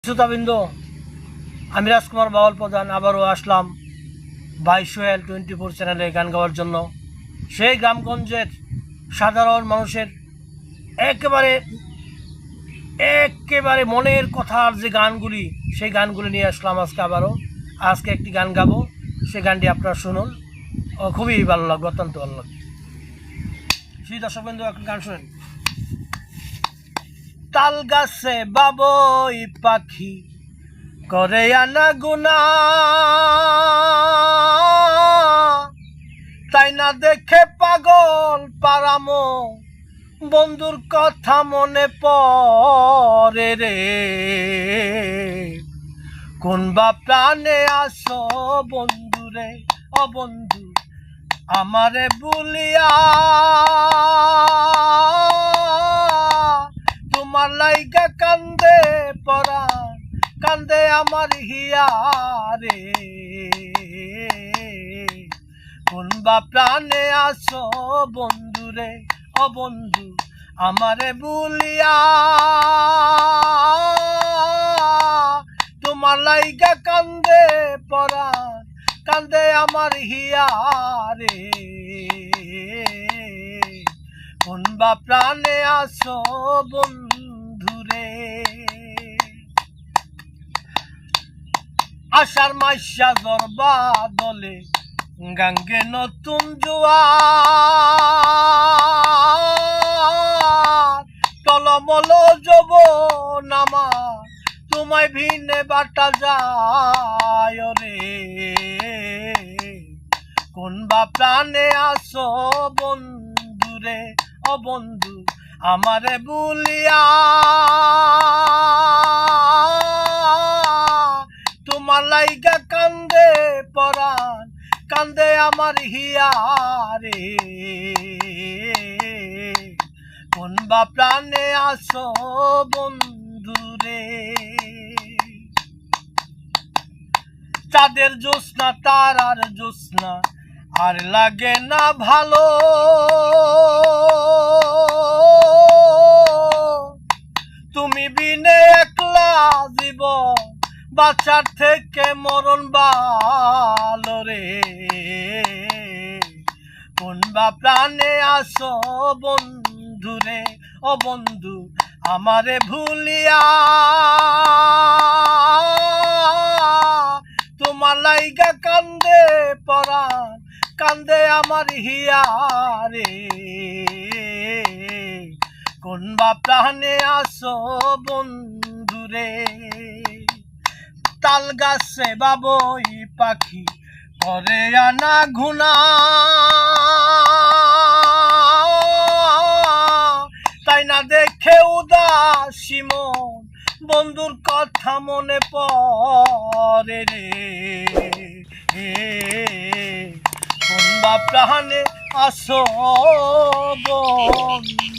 শ্রোতাবৃন্দ, আমি রাজকুমার বাউল প্রধান আবারও আসলাম ভাই সোহেল 24 চ্যানেলে গান গাওয়ার জন্য। সেই গ্রামগঞ্জের সাধারণ মানুষের একেবারে একেবারে মনের কথার যে গানগুলি, সেই গানগুলি নিয়ে আসলাম আজকে একটি গান গাবো। সেই গানটি আপনারা শুনুন, খুবই ভালো লাগবে, অত্যন্ত ভালো লাগবে। সেই দর্শকবৃন্দ, এখন গান শুনেন। তাল গাছে বাবুই পাখি করে আনা গুনা, তাই না দেখে পাগল পারামো, বন্ধুর কথা মনে পড়ে রে। কোন বা প্রাণে আসো বন্ধুরে, ও বন্ধু আমারে বুলিয়া, তোমার লাইগা কান্দে পরাণ, কান্দে আমার হিয়া রে। কোন বা প্রাণে আসো বন্ধুরে, ও বন্ধু আমারে বুলিয়া, তোমার লাইগা কান্দে পরাণ, কান্দে আমার হিয়া রে। কোন বা প্রাণে আসো বন্ধুরে। আষাঢ় মাইশা জরবা দলে গাঙ্গে নতুন জোয়ার, টলমল যৌবন আমার তোমায় ভিনে বাটা যায় রে। কোন বা প্রাণে আসো বন্ধুরে, ও বন্ধু আমারে বুলিয়া, তোমার লাইগা কান্দে পরাণ, কান্দে আমার হিয়া রে। কোন বা প্রাণে আসো বন্ধুরে। চাঁদের জ্যোৎস্না তারার জ্যোৎস্না আর লাগে না ভালো, তুমি বিনে একলা জীবন, বাঁচার থেকে মরণ ভালো রে। কোন বা প্রাণে আসো বন্ধুরে, ও বন্ধু আমারে ভুলিয়া, তোমার লাইগা কান্দে পরাণ, কান্দে আমার হিয়া রে। কোন বা প্রাণে আসো বন্ধুরে। তাল গাছে বাবুই পাখি করে আনা ঘুনা, তাই না দেখে উদাসী মন, বন্ধুর কথা মনে পড়ে রে। কোন বা প্রাণে আসো বন্ধু।